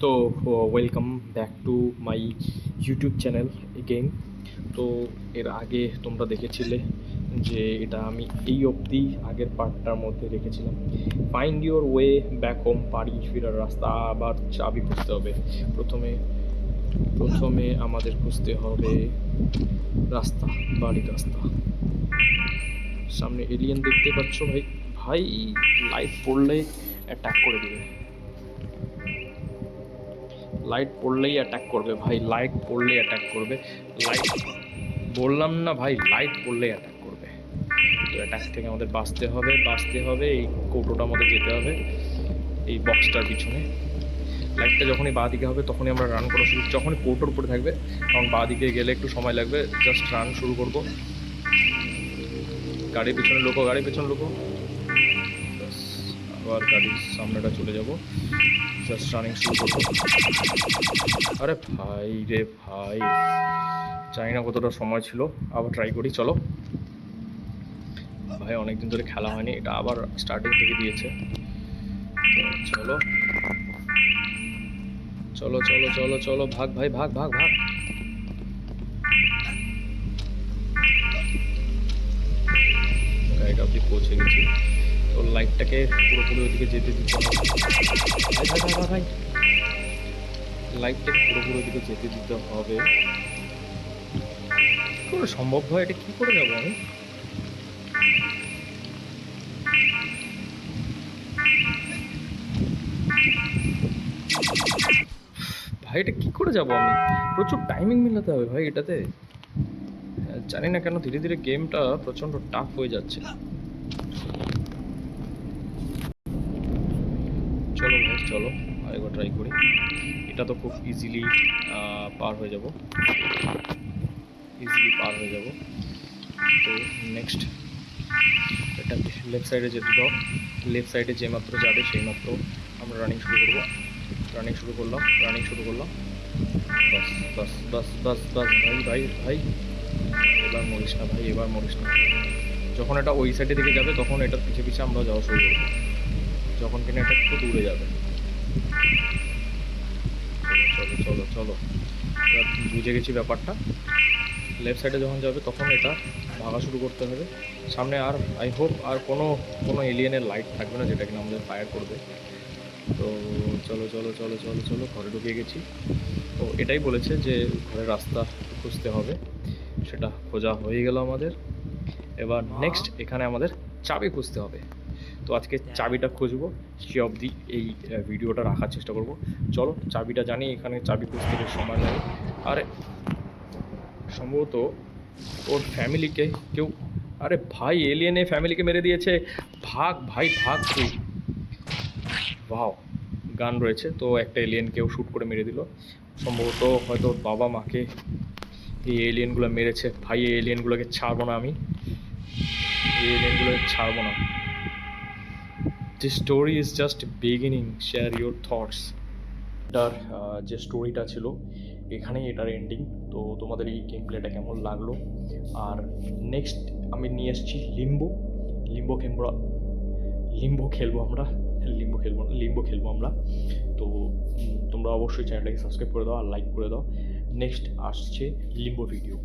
তো welcome back to my YouTube channel again. তো এর আগে তোমরা দেখেছিলে যে এটা আমি এই অবধি আগের পার্টটার মধ্যে রেখেছিলাম, find your way back home, বাড়ি ফেরার রাস্তা। আবার চাবি খুঁজতে হবে। প্রথমে প্রথমে আমাদের খুঁজতে হবে রাস্তা, বাড়ির রাস্তা। সামনে এলিয়েন দেখতে পাচ্ছ ভাই? ভাই লাইট পড়লে অ্যাটাক করে দেবে, লাইট পড়লেই অ্যাটাক করবে ভাই, লাইট পড়লেই অ্যাটাক করবে। লাইট বললাম না ভাই, লাইট পড়লেই অ্যাটাক করবে। তো অ্যাটাক থেকে আমাদের বাঁচতে হবে। এই কৌটোটার মধ্যে যেতে হবে, এই বক্সটার পিছনে। লাইটটা যখনই বাঁ দিকে হবে তখনই আমরা রান করা শুরু, যখনই কৌটোর উপরে থাকবে তখন বাঁ দিকে গেলে একটু সময় লাগবে, জাস্ট রান শুরু করব। গাড়ির পিছনে লোকো, গাড়ির পিছনে লোকো, আবার গাড়ির সামনেটা চলে যাব, জাস্ট রানিং শুরু করবো। আরে ভাই রে ভাই, জানি না কতটা সময় ছিল, আবার ট্রাই করি। চলো ভাই, অনেকদিন ধরে খেলা হয়নি, এটা আবার স্টার্টিং থেকে দিয়েছে। চলো চলো চলো চলো চলো, ভাগ ভাই, ভাগ ভাগ ভাগ। গাড়িটা অব্দি পৌঁছে গেছি। তো লাইটটাকে পুরোপুরি ওইদিকে যেতে দিতে হবে। ভাই ভাই ভাই ভাই, লাইটটাকে পুরোপুরি ওইদিকে যেতে দিতে হবে। কি করে সম্ভব হয় এটা? কি করে যাবো আমি? ভাই এটা কি করে যাবো আমি? প্রচুর টাইমিং মেলাতে হবে ভাই এটাতে। জানি না কেন ধীরে ধীরে গেমটা প্রচণ্ড টাফ হয়ে যাচ্ছে। চলো ভাই চলো, আরেকবার ট্রাই করি। এটা তো খুব ইজিলি পার হয়ে যাব, তো নেক্সট এটা লেফট সাইডে যেতে দাও। লেফট সাইডে যে মাত্র যাবে সেই মাত্র আমরা রানিং শুরু করবো। রানিং শুরু করলাম। বাস বাস বাস বাস বাস ভাই ভাই ভাই, এবার মরিস না ভাই, এবার মরিস না। যখন এটা ওই সাইডে দিকে যাবে তখন এটার পিছে পিছে আমরা যাওয়া শুরু করবো, যখন কিনা এটা একটু দূরে যাবে। চলো চলো চলো, এবার বুঝে গেছি ব্যাপারটা। লেফট সাইডে যখন যাবে তখন এটা ভাগা শুরু করতে হবে। সামনে আর আই হোপ আর কোনো এলিয়েনের লাইট থাকবে না যেটা কিনা আমাদের ফায়ার করবে। তো চলো চলো চলো চলো চলো, ঘরে ঢুকে গেছি। তো এটাই বলেছে যে ঘরের রাস্তা খুঁজতে হবে, সেটা খোঁজা হয়ে গেল আমাদের। এবার নেক্সট এখানে আমাদের চাবি খুঁজতে হবে। তো আজকে চাবিটা খুঁজবো, সে অবধি এই ভিডিওটা রাখার চেষ্টা করব। চলো, চাবিটা জানি এখানে চাবি খুঁজতে বেশ সময় লাগে। আর সম্ভবত ওর ফ্যামিলিকে কেউ, আরে ভাই এলিয়েনে ফ্যামিলিকে মেরে দিয়েছে। ভাগ ভাই ভাগ তুই। ভাও, গান রয়েছে তো, একটা এলিয়েনকেও শ্যুট করে মেরে দিল। সম্ভবত হয়তো ওর বাবা মাকে এই এলিয়েনগুলো মেরেছে। ভাই এই এলিয়েনগুলোকে ছাড়বো না আমি, এই এলিয়েনগুলোকে ছাড়বো না। This story is just beginning, share your thoughts. এটার যে স্টোরিটা ছিল এখানেই এটার এন্ডিং। তো তোমাদের এই গেম প্লেটা কেমন লাগলো? আর নেক্সট আমি নিয়ে এসেছি লিম্বো। লিম্বো খেলবো আমরা, লিম্বো খেলবো আমরা। তো তোমরা অবশ্যই চ্যানেলটাকে সাবস্ক্রাইব করে দাও আর লাইক করে দাও। নেক্সট আসছে লিম্বো ভিডিও।